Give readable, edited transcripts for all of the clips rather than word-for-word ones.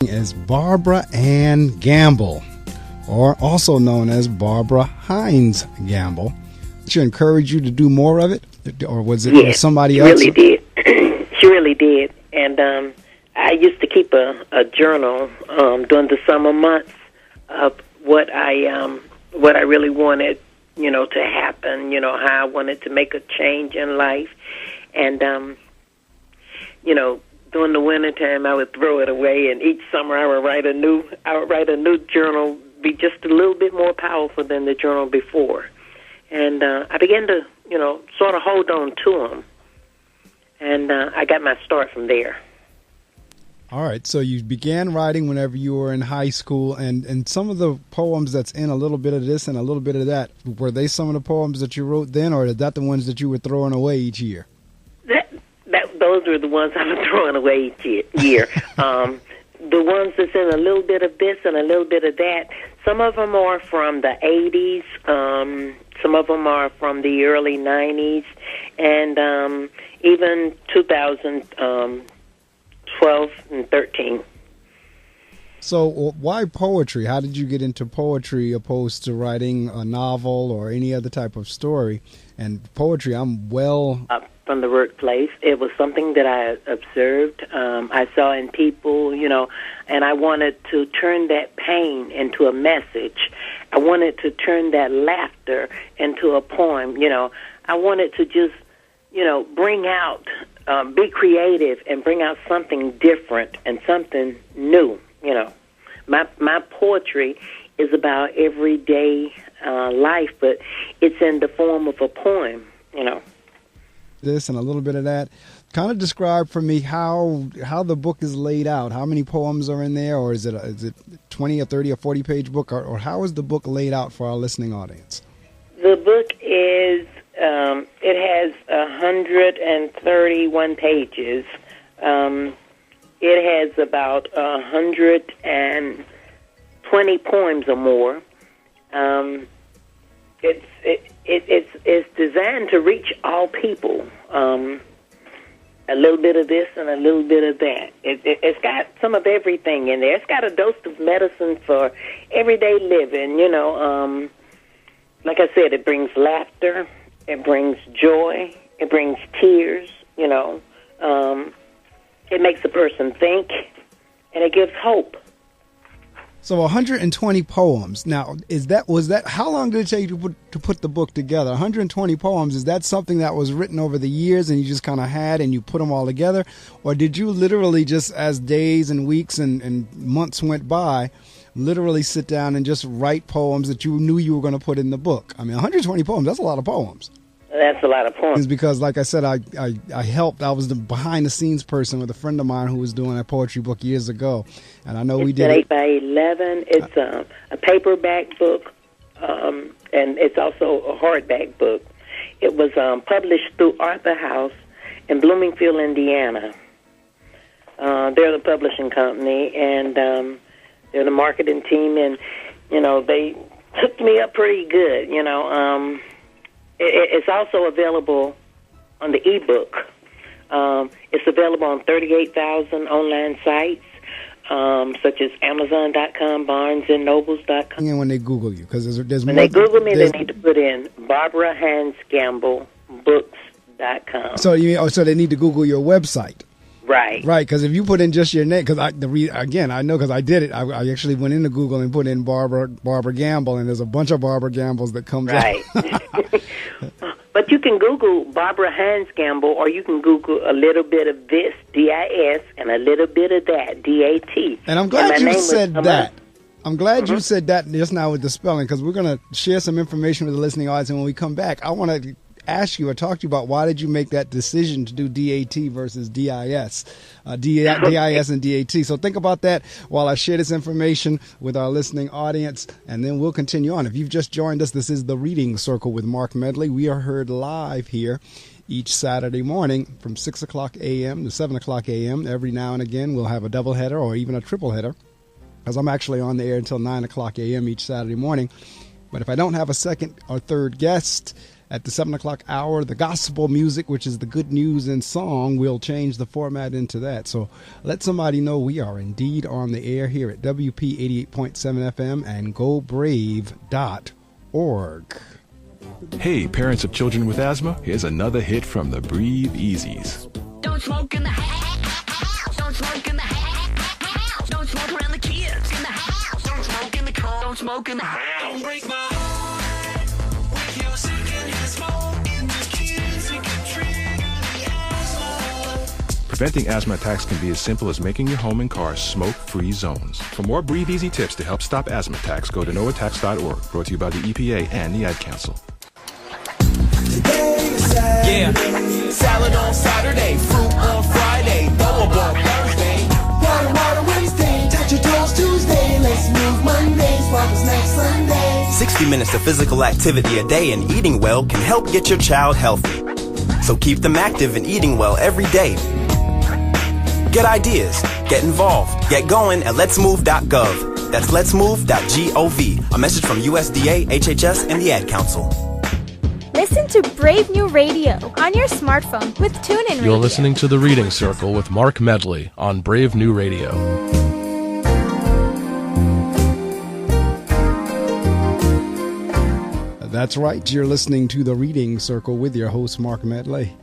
Is Barbara Ann Gamble, or also known as Barbara Hines-Gamble. Did she encourage you to do more of it, or was it somebody else? She really did. She really did. And I used to keep a journal during the summer months of what I really wanted, to happen. How I wanted to make a change in life, and during the wintertime, I would throw it away, and each summer I would write a new journal, be just a little bit more powerful than the journal before. And I began to, sort of hold on to them, and I got my start from there. All right, so you began writing whenever you were in high school, and some of the poems that's in a little bit of this and a little bit of that, were they some of the poems that you wrote then, or is that the ones that you were throwing away each year? Those were the ones I was throwing away each year. The ones that's in a little bit of this and a little bit of that, some of them are from the 80s, some of them are from the early 90s, and even 2012 and 13. So why poetry? How did you get into poetry opposed to writing a novel or any other type of story? And poetry, from the workplace. It was something that I observed, I saw in people, and I wanted to turn that pain into a message. I wanted to turn that laughter into a poem. I wanted to just, bring out, be creative and bring out something different and something new. My poetry is about everyday life, but it's in the form of a poem, This and a little bit of that. Kind of describe for me how the book is laid out. How many poems are in there, or is it 20 or 30 or 40 page book, or how is the book laid out for our listening audience? The book is it has 131 pages. It has about 120 poems or more. It's designed to reach all people. A little bit of this and a little bit of that. It's got some of everything in there. It's got a dose of medicine for everyday living. Like I said, it brings laughter, it brings joy, it brings tears. It makes a person think, and it gives hope. So 120 poems. Now, was that how long did it take you to put the book together? 120 poems, is that something that was written over the years and you just kind of had and you put them all together? Or did you literally just, as days and weeks and months went by, literally sit down and just write poems that you knew you were going to put in the book? I mean, 120 poems, that's a lot of poems. That's a lot of poems. It's because, like I said, I helped. I was the behind-the-scenes person with a friend of mine who was doing a poetry book years ago. And I know we did it. It's 8x11. It's a paperback book, and it's also a hardback book. It was published through Arthur House in Bloomingfield, Indiana. They're the publishing company, and they're the marketing team, and, they hooked me up pretty good, It's also available on the ebook. It's available on 38,000 online sites, such as Amazon.com, BarnesandNobles.com. And when they Google you, because there's when they Google me, they need to put in Barbara Hines-Gamble Books.com. So so they need to Google your website. Right. Right, because if you put in just your name, because I know because I did it. I actually went into Google and put in Barbara Gamble, and there's a bunch of Barbara Gambles that comes up. Right. But you can Google Barbara Hines-Gamble, or you can Google a little bit of this, D-I-S, and a little bit of that, D-A-T. And I'm glad you said that. I'm glad you said that just now with the spelling, because we're going to share some information with the listening audience, and when we come back, I want to ask you or talk to you about why did you make that decision to do D-A-T versus D-I-S, D-I-S and D-A-T. So think about that while I share this information with our listening audience, and then we'll continue on. If you've just joined us, this is The Reading Circle with Marc Medley. We are heard live here each Saturday morning from 6 o'clock a.m. to 7 o'clock a.m. Every now and again, we'll have a doubleheader or even a tripleheader, because I'm actually on the air until 9 o'clock a.m. each Saturday morning. But if I don't have a second or third guest, At the 7 o'clock hour, the gospel music, which is the good news in song, we'll change the format into that. So let somebody know we are indeed on the air here at WP 88.7 FM and gobrave.org. Hey, parents of children with asthma, here's another hit from the Breathe Easies. Don't smoke in the house. Don't smoke in the house. Don't smoke around the kids in the house. Don't smoke in the car. Don't smoke in the house. Don't break my heart with your secondhand smoke in the kids. It can trigger the asthma. Preventing asthma attacks can be as simple as making your home and car smoke-free zones. For more Breathe Easy tips to help stop asthma attacks, go to noattacks.org. Brought to you by the EPA and the Ad Council. Yeah, salad on Saturday, fruit on Friday, double ball Thursday, water Wednesday, touch your toes Tuesday, let's move Monday, sparkles next Sunday. 60 minutes of physical activity a day and eating well can help get your child healthy. So keep them active and eating well every day. Get ideas, get involved, get going at letsmove.gov. That's letsmove.gov. A message from USDA, HHS, and the Ad Council. Listen to Brave New Radio on your smartphone with TuneIn Radio. You're listening to The Reading Circle with Marc Medley on Brave New Radio. That's right. You're listening to The Reading Circle with your host, Marc Medley.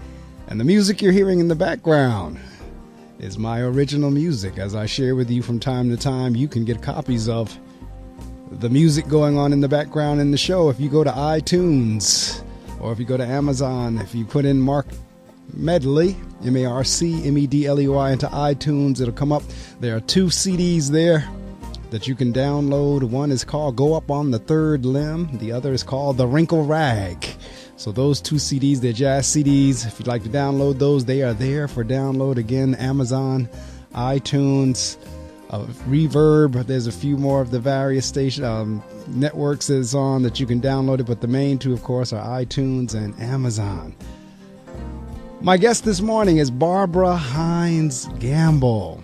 And the music you're hearing in the background is my original music. As I share with you from time to time, you can get copies of the music going on in the background in the show if you go to iTunes. Or if you go to Amazon, if you put in Marc Medley, MarcMedley, into iTunes, it'll come up. There are 2 CDs there that you can download. One is called Go Up on the Third Limb. The other is called The Wrinkle Rag. So those 2 CDs, they're jazz CDs. If you'd like to download those, they are there for download. Again, Amazon, iTunes, Reverb. There's a few more of the various station networks is on that you can download it, but the main 2, of course, are iTunes and Amazon. My guest this morning is Barbara Hines-Gamble,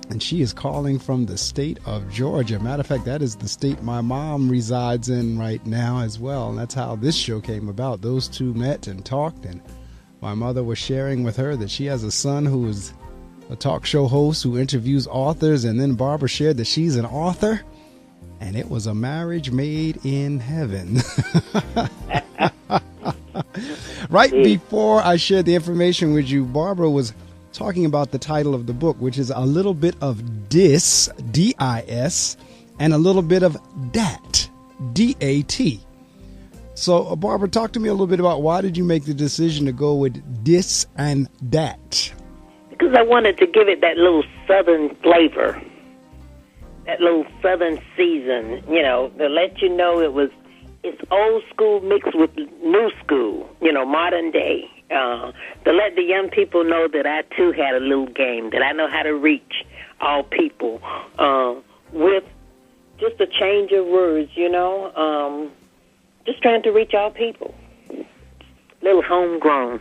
and she is calling from the state of Georgia. Matter of fact, that is the state my mom resides in right now as well, and that's how this show came about. Those 2 met and talked, and my mother was sharing with her that she has a son who is a talk show host who interviews authors, and then Barbara shared that she's an author, and it was a marriage made in heaven. Right before I shared the information with you, Barbara was talking about the title of the book, which is a little bit of dis, D-I-S, and a little bit of dat, D-A-T. So, Barbara, talk to me a little bit about why did you make the decision to go with dis and dat? Because I wanted to give it that little southern flavor, that little southern season, to let you know it's old school mixed with new school, modern day. To let the young people know that I too had a little game, that I know how to reach all people with just a change of words, just trying to reach all people. Little homegrown.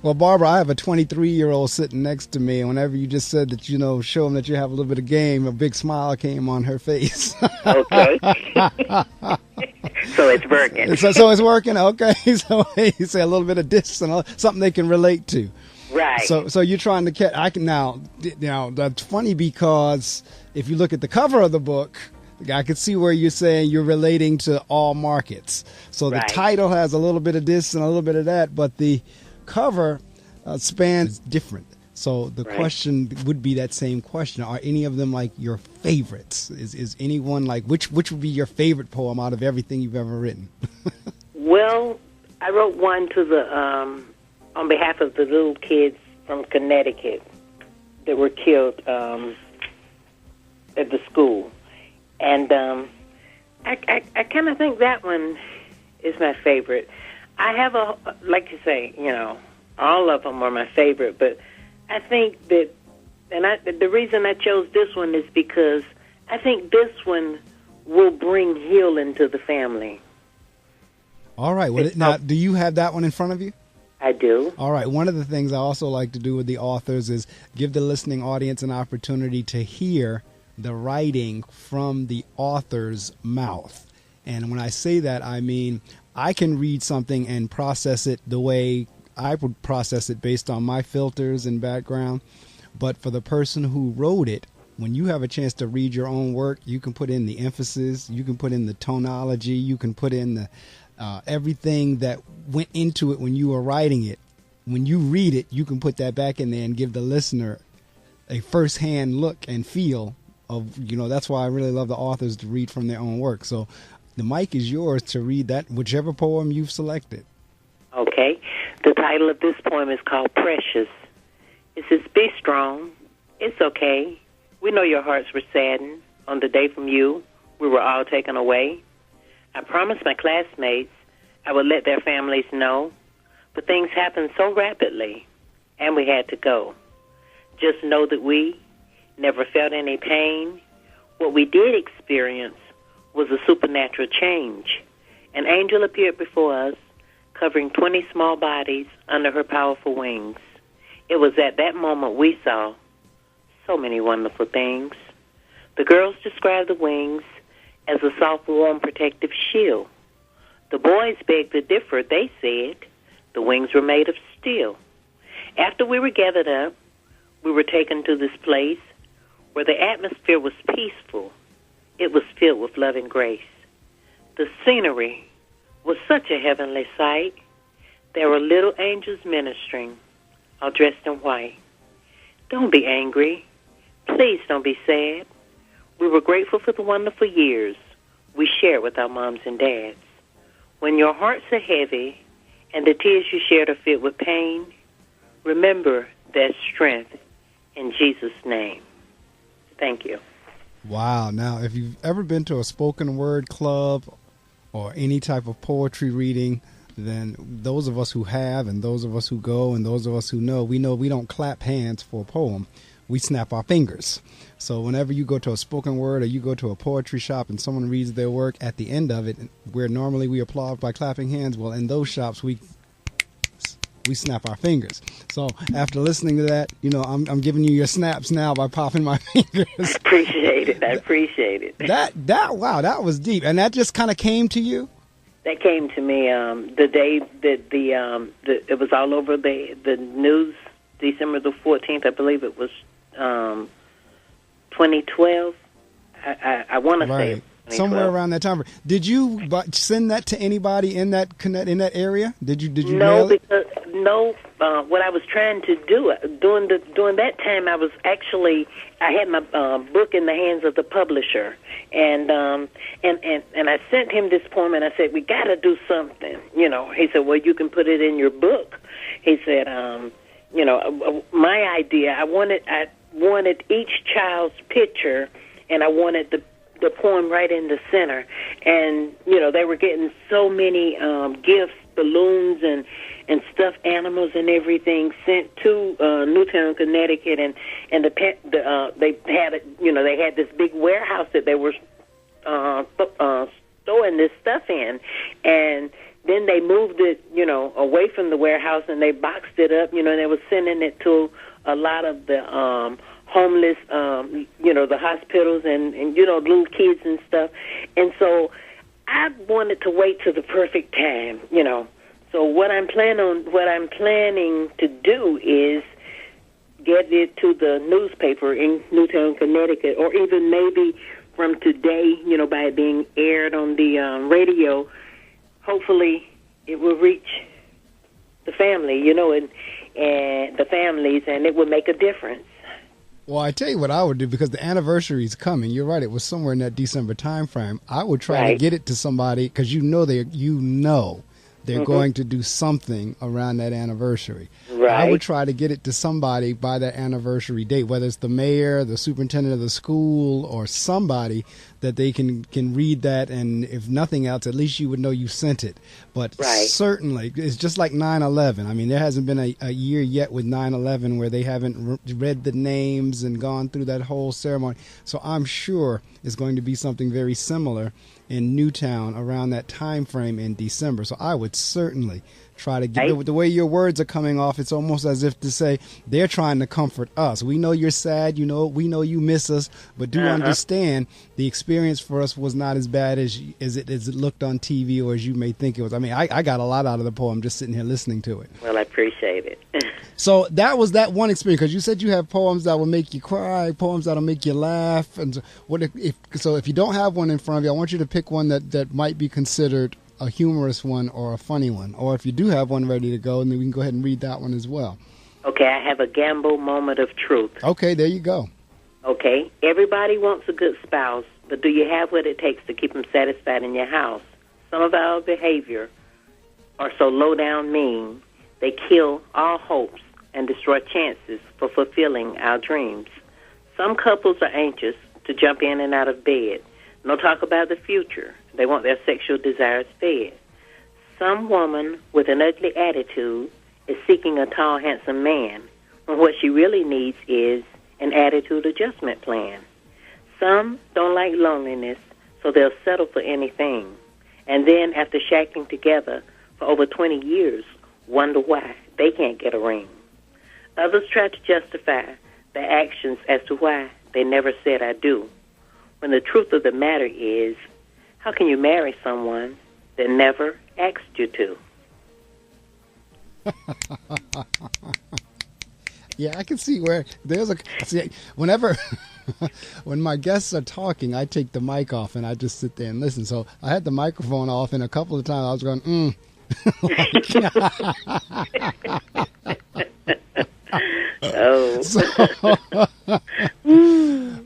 Well, Barbara, I have a 23-year-old sitting next to me, and whenever you just said that, show them that you have a little bit of game, a big smile came on her face. Okay. So it's working. So it's working? Okay. So you say a little bit of this and something they can relate to. Right. So you're trying to catch. Now, that's funny because if you look at the cover of the book, I could see where you're saying you're relating to all markets. So the title has a little bit of this and a little bit of that, but the cover spans different. So the question would be that same question. Are any of them like your favorites? Is anyone like, which would be your favorite poem out of everything you've ever written? Well, I wrote one to the on behalf of the little kids from Connecticut that were killed at the school. And I kind of think that one is my favorite. I have like you say, all of them are my favorite, but I think that, the reason I chose this one is because I think this one will bring healing to the family. All right. Well, now, do you have that one in front of you? I do. All right. One of the things I also like to do with the authors is give the listening audience an opportunity to hear the writing from the author's mouth. And when I say that, I mean, I can read something and process it the way I would process it based on my filters and background. But for the person who wrote it, when you have a chance to read your own work, you can put in the emphasis, you can put in the tonology, you can put in the everything that went into it when you were writing it. When you read it, you can put that back in there and give the listener a first-hand look and feel of, that's why I really love the authors to read from their own work. So the mic is yours to read that, whichever poem you've selected. Okay. The title of this poem is called Precious. It says, be strong. It's okay. We know your hearts were saddened on the day from you we were all taken away. I promised my classmates I would let their families know, but things happened so rapidly, and we had to go. Just know that we never felt any pain. What we did experience was a supernatural change. An angel appeared before us, covering 20 small bodies under her powerful wings. It was at that moment we saw so many wonderful things. The girls described the wings as a soft, warm, protective shield. The boys begged to differ. They said the wings were made of steel. After we were gathered up, we were taken to this place where the atmosphere was peaceful. It was filled with love and grace. The scenery was such a heavenly sight. There were little angels ministering, all dressed in white. Don't be angry. Please don't be sad. We were grateful for the wonderful years we shared with our moms and dads. When your hearts are heavy and the tears you shared are filled with pain, remember there's strength in Jesus' name. Thank you. Wow. Now, if you've ever been to a spoken word club or any type of poetry reading, then those of us who have and those of us who go and those of us who know we don't clap hands for a poem. We snap our fingers. So whenever you go to a spoken word or you go to a poetry shop and someone reads their work, at the end of it, where normally we applaud by clapping hands, well, in those shops, we snap our fingers. So after listening to that, I'm giving you your snaps now by popping my fingers. I appreciate it. Wow, that was deep. And that just kind of came to you? That came to me the day that it was all over the news, December the 14th, I believe it was 2012. I want to say somewhere around that time. Did you send that to anybody in that area? Did you no, mail it? No. What I was trying to do during that time, I had my book in the hands of the publisher, and I sent him this poem, and I said, we got to do something. He said, well, you can put it in your book. He said, my idea, I wanted each child's picture, and I wanted the poem right in the center. And, they were getting so many gifts, balloons and stuffed animals and everything sent to Newtown, Connecticut, and they had this big warehouse that they were storing this stuff in, and then they moved it, away from the warehouse, and they boxed it up, and they were sending it to a lot of the homeless, the hospitals and little kids and stuff. And so I wanted to wait till the perfect time, So what I'm planning to do is get it to the newspaper in Newtown, Connecticut, or even maybe from today, by it being aired on the radio. Hopefully, it will reach the family, and the families, and it will make a difference. Well, I tell you what I would do, because the anniversary is coming. You're right; it was somewhere in that December time frame. I would try to get it to somebody, because they're going to do something around that anniversary. Right. I would try to get it to somebody by that anniversary date, whether it's the mayor, the superintendent of the school, or somebody that they can read that, and if nothing else, at least you would know you sent it. But certainly, it's just like 9/11. I mean, there hasn't been a year yet with 9/11 where they haven't read the names and gone through that whole ceremony. So I'm sure it's going to be something very similar in Newtown around that time frame in December. So I would certainly try to get the way your words are coming off. It's almost as if to say they're trying to comfort us. We know you're sad. We know you miss us, but do understand the experience for us was not as bad as it looked on TV or as you may think it was. I mean, I got a lot out of the poem just sitting here listening to it. Well, I appreciate it. So that was that one experience, because you said you have poems that will make you cry, poems that will make you laugh. And so if you don't have one in front of you, I want you to pick one that might be considered a humorous one or a funny one. Or if you do have one ready to go, and then we can go ahead and read that one as well. Okay, I have a Gamble moment of truth. Okay, there you go. Okay, everybody wants a good spouse, but do you have what it takes to keep them satisfied in your house? Some of our behavior are so low down mean, they kill all hopes and destroy chances for fulfilling our dreams. Some couples are anxious to jump in and out of bed. No talk about the future. They want their sexual desires fed. Some woman with an ugly attitude is seeking a tall, handsome man, when what she really needs is an attitude adjustment plan. Some don't like loneliness, so they'll settle for anything. And then, after shacking together for over 20 years, wonder why they can't get a ring. Others try to justify their actions as to why they never said I do, when the truth of the matter is, how can you marry someone that never asked you to? Yeah, I can see where there's whenever when my guests are talking, I take the mic off and I just sit there and listen. So I had the microphone off, and a couple of times I was going,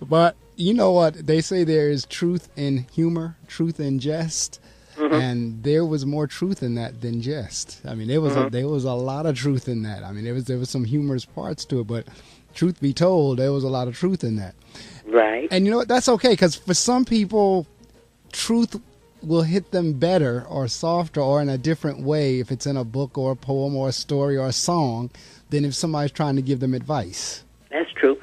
But you know what? They say there is truth in humor, truth in jest. And there was more truth in that than jest. I mean, there was a lot of truth in that. I mean, there was some humorous parts to it, but truth be told, there was a lot of truth in that. Right. And you know what? That's okay, because for some people, truth will hit them better or softer or in a different way if it's in a book or a poem or a story or a song than if somebody's trying to give them advice. That's true.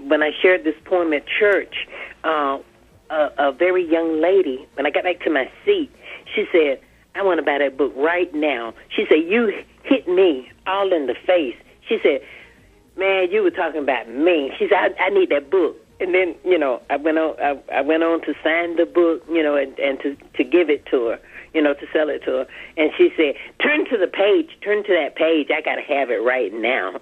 When I shared this poem at church, a very young lady, when I got back to my seat, she said, I want to buy that book right now. She said, you hit me all in the face. She said, man, you were talking about me. She said, I need that book. And then, I went on to sign the book, and to give it to her, to sell it to her. And she said, turn to that page. I got to have it right now.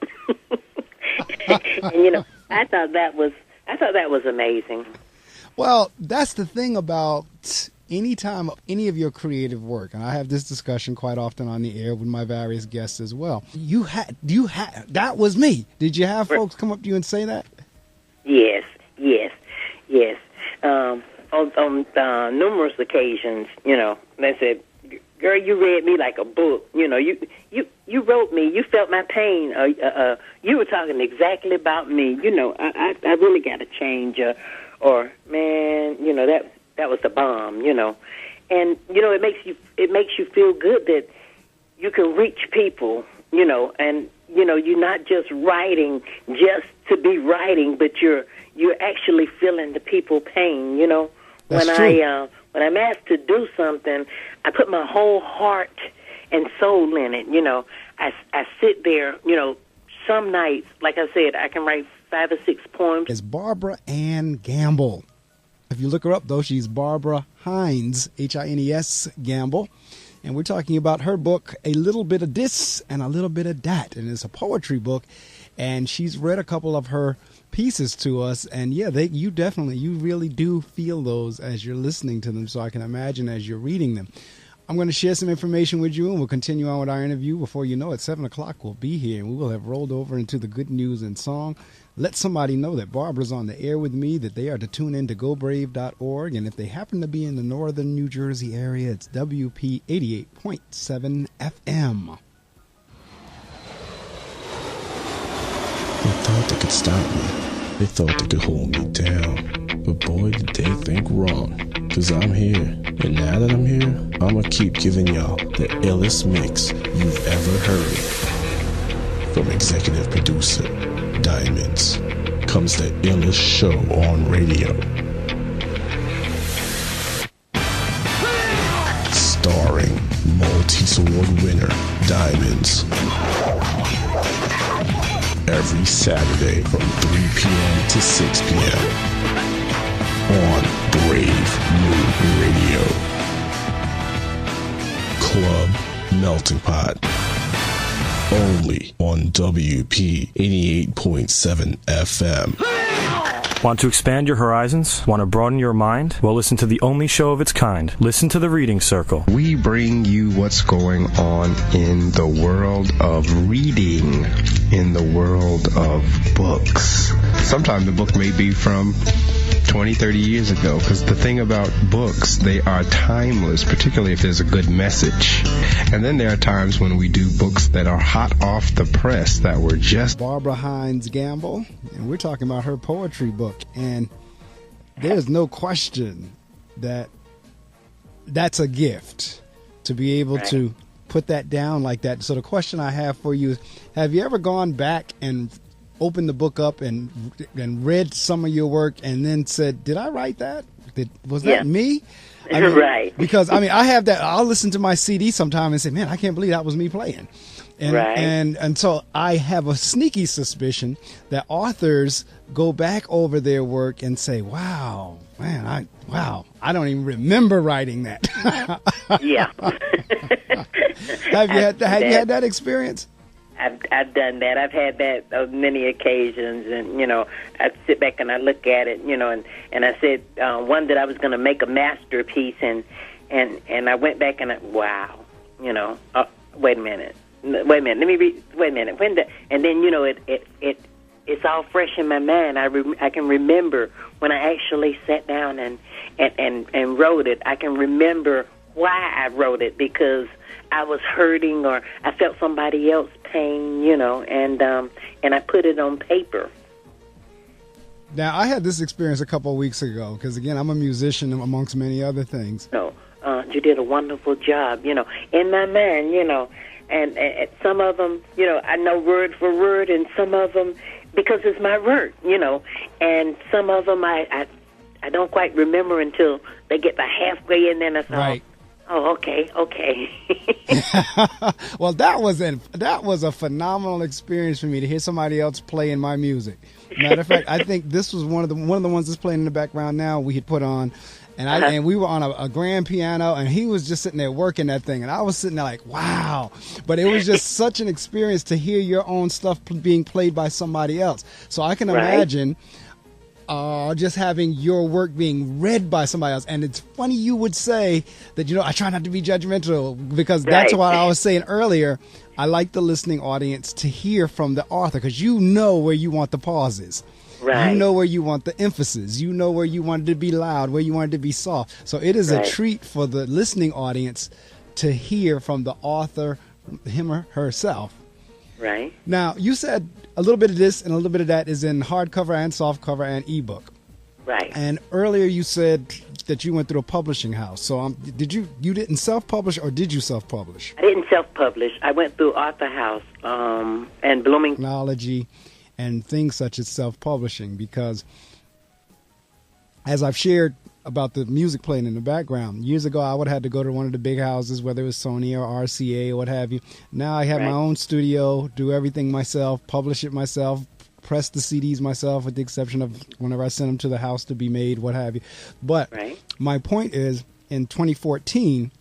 And, I thought that was amazing. Well, that's the thing about anytime any of your creative work, and I have this discussion quite often on the air with my various guests as well. That was me. Did you have folks come up to you and say that? Yes. On numerous occasions, they said, girl, you read me like a book. You wrote me. You felt my pain. You were talking exactly about me. I really got to change. Or man, that was the bomb. And it makes you feel good that you can reach people. And you're not just writing just to be writing, but you're actually feeling the people pain. That's when true. When I'm asked to do something, I put my whole heart and soul in it. I sit there. Some nights, like I said, I can write 5 or 6 poems. It's Barbara Gamble. If you look her up, though, she's Barbara Hines, Hines Gamble. And we're talking about her book, A Little Bit of This and a Little Bit of That. And it's a poetry book. And she's read a couple of her pieces to us. And yeah, you really do feel those as you're listening to them. So I can imagine as you're reading them. I'm going to share some information with you, and we'll continue on with our interview. Before you know it, 7 o'clock we'll be here, and we will have rolled over into the good news and song. Let somebody know that Barbara's on the air with me, that they are to tune in to GoBrave.org, and if they happen to be in the northern New Jersey area, it's WP 88.7 FM. They thought they could stop me. They thought they could hold me down. But boy, did they think wrong. Cause I'm here, and now that I'm here, I'ma keep giving y'all the illest mix you've ever heard. From executive producer Diamonds comes the illest show on radio. Starring multiple Altice Award winner, Diamonds. Every Saturday from 3 p.m. to 6 p.m. on Brave New Radio. Club Melting Pot. Only on WP 88.7 FM. Want to expand your horizons? Want to broaden your mind? Well, listen to the only show of its kind. Listen to The Reading Circle. We bring you what's going on in the world of reading, in the world of books. Sometimes the book may be from 20, 30 years ago, because the thing about books, they are timeless, particularly if there's a good message. And then there are times when we do books that are hot off the press that were just... Barbara Hines-Gamble, and we're talking about her poetry book. And there's no question that that's a gift to be able to put that down like that. So the question I have for you is, have you ever gone back and opened the book up and read some of your work and then said, did I write that? Was that me? I mean, right. Because, I mean, I have that. I'll listen to my CD sometime and say, man, I can't believe that was me playing. And so I have a sneaky suspicion that authors go back over their work and say, wow, man, I don't even remember writing that. Yeah. Have you had that experience? I've done that. I've had that on many occasions, and I sit back and I look at it, and I said one that I was going to make a masterpiece, and I went back and wait a minute, let me read. Wait a minute, and then it's all fresh in my mind. I can remember when I actually sat down and wrote it. I can remember why I wrote it, because I was hurting or I felt somebody else pain, and I put it on paper. Now, I had this experience a couple of weeks ago because, again, I'm a musician amongst many other things. You did a wonderful job, in my mind, and some of them, I know word for word, and some of them, because it's my work, and some of them I don't quite remember until they get about halfway in, then I thought, right. Oh, okay. Well, that was a phenomenal experience for me to hear somebody else playing my music. Matter of fact, I think this was one of the ones that's playing in the background now. We had put on, and we were on a grand piano, and he was just sitting there working that thing, and I was sitting there like, wow. But it was just such an experience to hear your own stuff being played by somebody else. So I can imagine. Just having your work being read by somebody else. And it's funny you would say that, I try not to be judgmental, because that's what I was saying earlier. I like the listening audience to hear from the author, because you know where you want the pauses. Right. You know where you want the emphasis. You know where you want it to be loud, where you want it to be soft. So it is a treat for the listening audience to hear from the author, him or herself. Right. Now, you said a little bit of this and a little bit of that is in hardcover and softcover and ebook. Right. And earlier you said that you went through a publishing house. So you didn't self-publish, or did you self-publish? I didn't self-publish. I went through Author House and Blooming. Technology and things such as self-publishing, because as I've shared about the music playing in the background, years ago I would have had to go to one of the big houses, whether it was Sony or RCA or what have you. Now I have my own studio, do everything myself, publish it myself, press the CDs myself, with the exception of whenever I send them to the house to be made, what have you. But my point is, in 2014,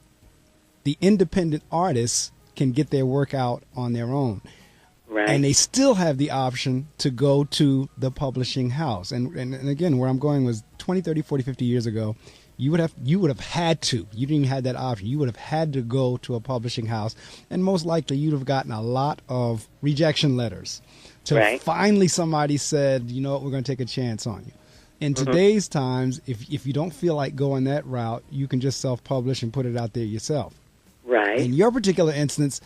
the independent artists can get their work out on their own. Right. And they still have the option to go to the publishing house. And again, where I'm going was 20, 30, 40, 50 years ago, you would have had to. You didn't even have that option. You would have had to go to a publishing house. And most likely you'd have gotten a lot of rejection letters. Finally somebody said, you know what, we're going to take a chance on you. In today's times, if you don't feel like going that route, you can just self-publish and put it out there yourself. Right. In your particular instance,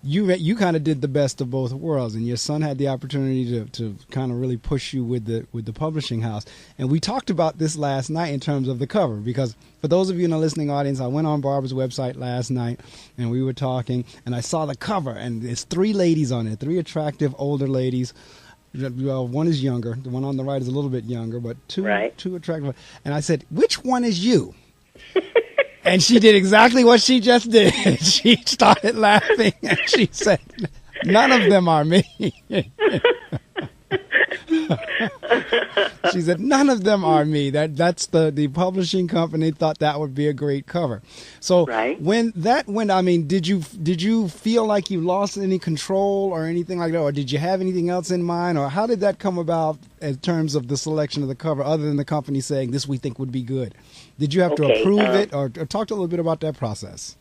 you kind of did the best of both worlds, and your son had the opportunity to kind of really push you with the publishing house. And we talked about this last night in terms of the cover, because for those of you in the listening audience, I went on Barbara's website last night and we were talking, and I saw the cover, and there's 3 ladies on it, 3 attractive older ladies. Well, one is younger. The one on the right is a little bit younger, but two attractive. And I said, which one is you? And she did exactly what she just did. She started laughing and she said, "None of them are me." She said, "None of them are me." That's the publishing company thought that would be a great cover. So when that went, I mean, did you feel like you lost any control or anything like that, or did you have anything else in mind, or how did that come about in terms of the selection of the cover, other than the company saying this we think would be good? Did you have to approve it, or talk a little bit about that process?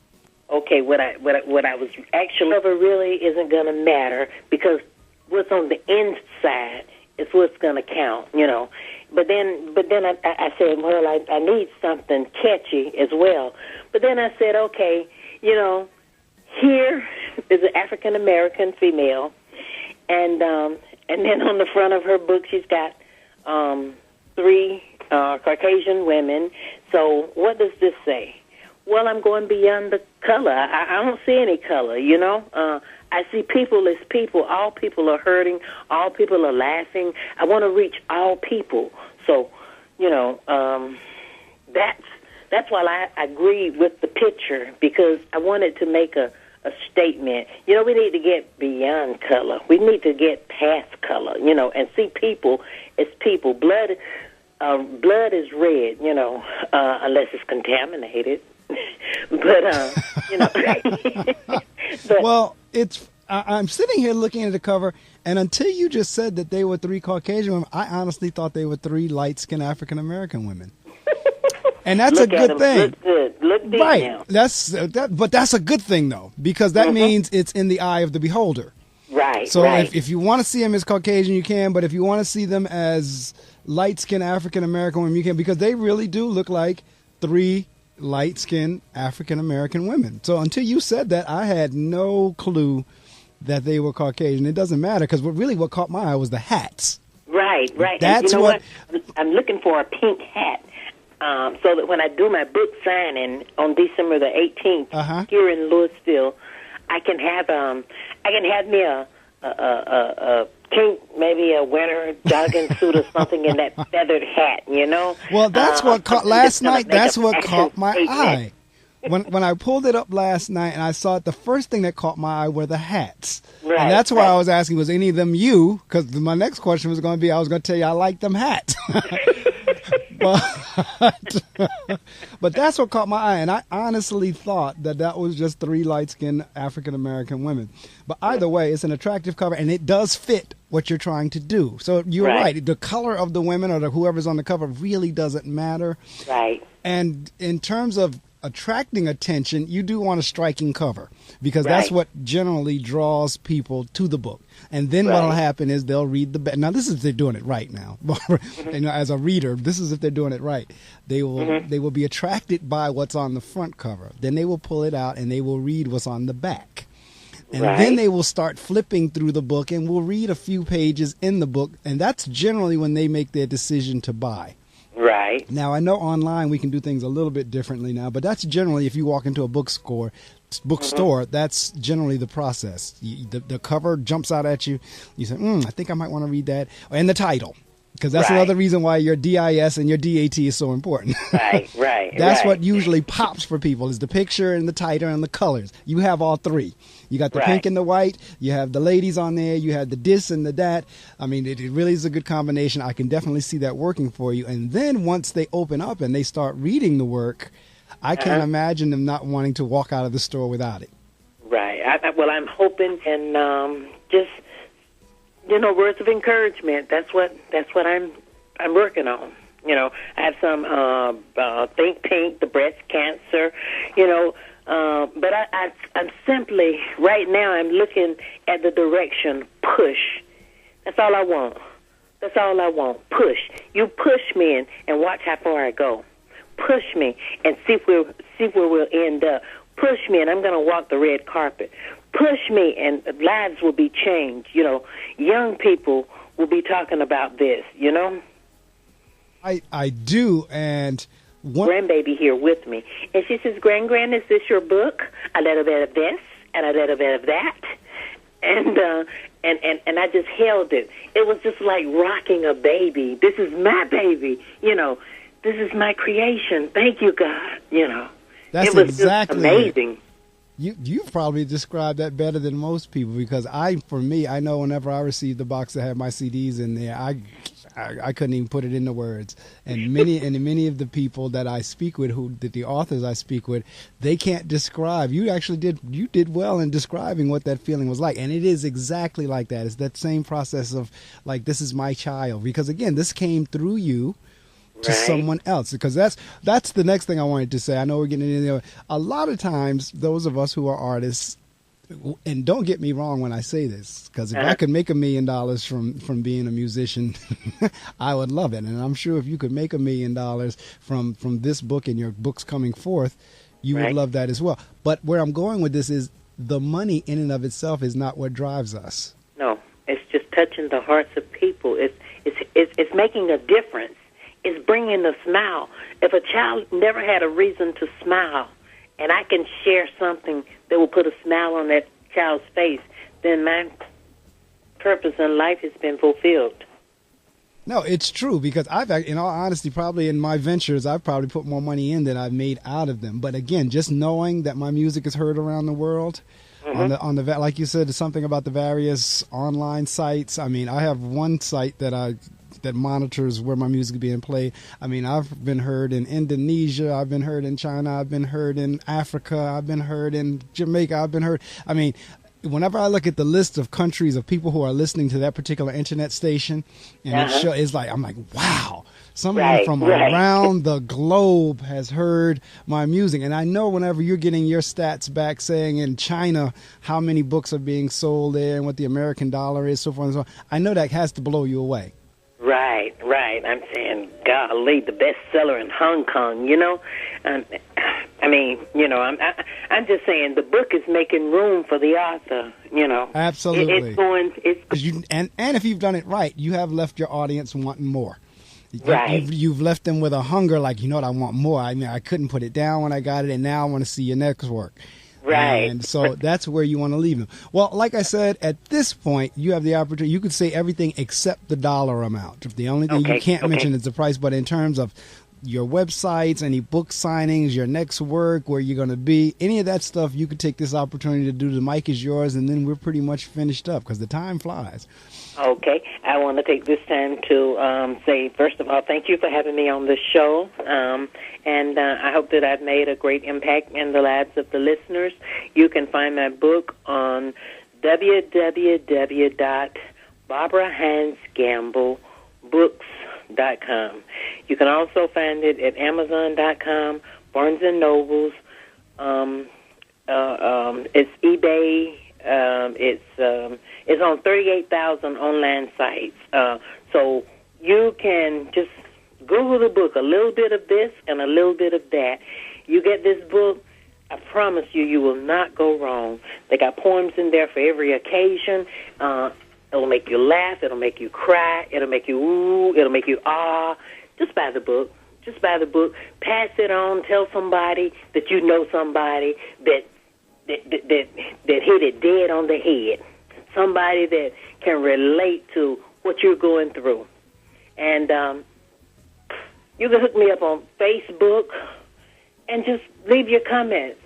Okay, what I was actually cover really isn't going to matter, because what's on the inside is what's going to count, you know. But then I said, well, I need something catchy as well. But then I said, okay, you know, here is an African American female, and then on the front of her book she's got 3 Caucasian women. So what does this say? Well, I'm going beyond the color. I don't see any color, you know. I see people as people. All people are hurting. All people are laughing. I want to reach all people. So, you know, that's why I agreed with the picture, because I wanted to make a statement. You know, we need to get beyond color. We need to get past color, you know, and see people as people. Blood is red, you know, unless it's contaminated. But, you know. But, well, I'm sitting here looking at the cover, and until you just said that they were 3 Caucasian women, I honestly thought they were 3 light-skinned African-American women. And that's a good thing. Look good. Look big right. Now. But that's a good thing, though, because that means it's in the eye of the beholder. Right, so right. if you want to see them as Caucasian, you can, but if you want to see them as light-skinned African-American women, you can, because they really do look like 3 light-skinned African-American women. So until you said that, I had no clue that they were Caucasian. It doesn't matter, because what caught my eye was the hats. Right. That's and you know what I'm looking for, a pink hat, so that when I do my book signing on December the 18th here in Louisville, I can have me a pink, maybe a winter jogging suit or something, in that feathered hat, you know. Well, that's what caught last night. That's what caught my eye. When I pulled it up last night and I saw it, the first thing that caught my eye were the hats. Right, and that's why I was asking, was any of them you? Because my next question was going to be, I was going to tell you I like them hats. But that's what caught my eye. And I honestly thought that was just 3 light-skinned African-American women. But either way, it's an attractive cover, and it does fit what you're trying to do. So you're right. The color of the women or whoever's on the cover really doesn't matter. Right. And in terms of attracting attention, you do want a striking cover, because that's what generally draws people to the book. And then what'll happen is they'll read the back. Now, this is if they're doing it right now. You know, as a reader, this is if they're doing it right. They will be attracted by what's on the front cover. Then they will pull it out and they will read what's on the back. And then they will start flipping through the book and will read a few pages in the book. And that's generally when they make their decision to buy. Right. Now, I know online we can do things a little bit differently now, but that's generally, if you walk into a bookstore, that's generally the process. The cover jumps out at you. You say, I think I might want to read that. And the title, because that's another reason why your DIS and your DAT is so important. Right. That's what usually pops for people, is the picture and the title and the colors. You have all 3. You got the pink and the white. You have the ladies on there. You have the this and the that. I mean, it really is a good combination. I can definitely see that working for you. And then once they open up and they start reading the work, I can't imagine them not wanting to walk out of the store without it. Right. Well, I'm hoping, and just, you know, words of encouragement. That's what I'm working on. You know, I have some Think Pink, the breast cancer, you know. But I'm simply, right now, I'm looking at the direction, push. That's all I want. That's all I want, push. You push me and watch how far I go. Push me and see where we'll end up. Push me and I'm going to walk the red carpet. Push me and lives will be changed. You know, young people will be talking about this, you know. I do, and grandbaby here with me, and she says, Gran, is this your book? A little bit of this and a little bit of that, and I just held it. It was just like rocking a baby. This is my baby, you know. This is my creation. Thank you, God, you know. That's it was exactly just amazing. You've probably described that better than most people, because I know whenever I received the box that had my CDs in there, I couldn't even put it into words. And many of the people that I speak with, the authors I speak with, they can't describe. You did well in describing what that feeling was like, and it is exactly like that. It's that same process of like, this is my child, because again, this came through you to someone else, because that's the next thing I wanted to say. I know we're getting into there. A lot of times, those of us who are artists, and don't get me wrong when I say this, because if I could make $1 million from being a musician, I would love it. And I'm sure if you could make $1 million from this book and your books coming forth, you would love that as well. But where I'm going with this is the money in and of itself is not what drives us. No, it's just touching the hearts of people. It's making a difference. It's bringing a smile. If a child never had a reason to smile, and I can share something that will put a smile on that child's face, then my purpose in life has been fulfilled. No, it's true, because in all honesty, probably in my ventures, I've probably put more money in than I've made out of them. But again, just knowing that my music is heard around the world, on the like you said, something about the various online sites. I mean, I have one site that monitors where my music is being played. I mean, I've been heard in Indonesia, I've been heard in China, I've been heard in Africa, I've been heard in Jamaica, I've been heard. I mean, whenever I look at the list of countries of people who are listening to that particular internet station, and it's like, I'm like, wow, someone from around the globe has heard my music. And I know whenever you're getting your stats back saying in China how many books are being sold there and what the American dollar is, so forth and so on, I know that has to blow you away. Right. I'm saying, golly, the bestseller in Hong Kong, you know? I mean, you know, I'm just saying the book is making room for the author, you know? Absolutely. And if you've done it right, you have left your audience wanting more. Right. You've left them with a hunger, like, you know what, I want more. I mean, I couldn't put it down when I got it, and now I want to see your next work. Right. And so that's where you want to leave them. Well, like I said, at this point, you have the opportunity. You could say everything except the dollar amount. The only thing you can't mention is the price. But in terms of your websites, any book signings, your next work, where you're going to be, any of that stuff, you could take this opportunity to do. The mic is yours, and then we're pretty much finished up, because the time flies. Okay. I want to take this time to say, first of all, thank you for having me on the show. And I hope that I've made a great impact in the lives of the listeners. You can find my book on www.BarbaraHines-GambleBooks.com. You can also find it at Amazon.com, Barnes & Nobles. It's eBay. It's on 38,000 online sites. So you can just Google the book, a little bit of this and a little bit of that. You get this book, I promise you will not go wrong. They got poems in there for every occasion. It'll make you laugh. It'll make you cry. It'll make you ooh. It'll make you ah. Just buy the book. Just buy the book. Pass it on. Tell somebody that you know somebody that hit it dead on the head. Somebody that can relate to what you're going through. And you can hook me up on Facebook and just leave your comments.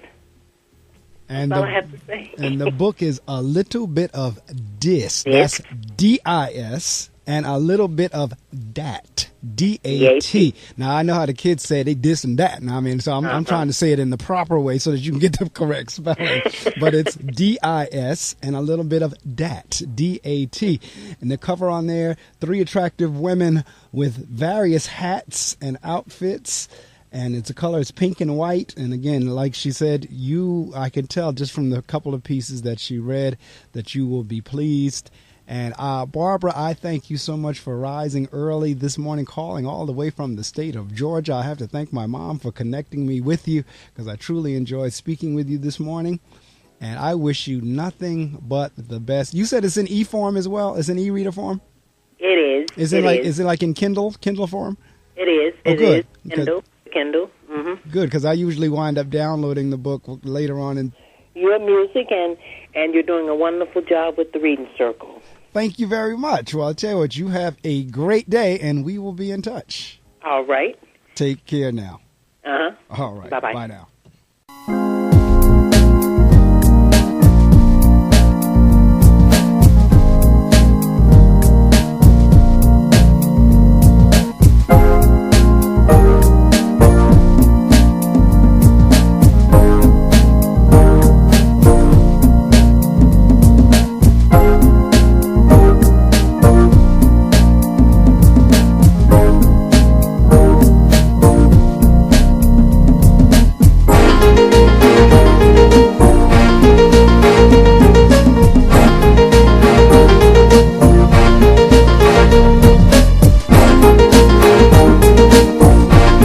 And that's all I have to say. And the book is A Little Bit of Dis. That's D-I-S. And A Little Bit of Dat. D-A-T. Now, I know how the kids say they dis and dat. Now, I mean, so I'm trying to say it in the proper way so that you can get the correct spelling. But it's D-I-S and a little bit of dat. D-A-T. And the cover on there, 3 attractive women with various hats and outfits. And it's a color, it's pink and white. And again, like she said, I can tell just from the couple of pieces that she read that you will be pleased. And Barbara, I thank you so much for rising early this morning, calling all the way from the state of Georgia. I have to thank my mom for connecting me with you, because I truly enjoyed speaking with you this morning. And I wish you nothing but the best. You said it's in e-form as well? It's in e-reader form? It is. Is it like in Kindle form? It is. Oh, good. Kindle. Mm-hmm. Good, because I usually wind up downloading the book later on. And your music, and you're doing a wonderful job with the Reading Circle. Thank you very much. Well, I'll tell you what, you have a great day, and we will be in touch. All right. Take care now. Uh-huh. All right. Bye-bye. Bye now.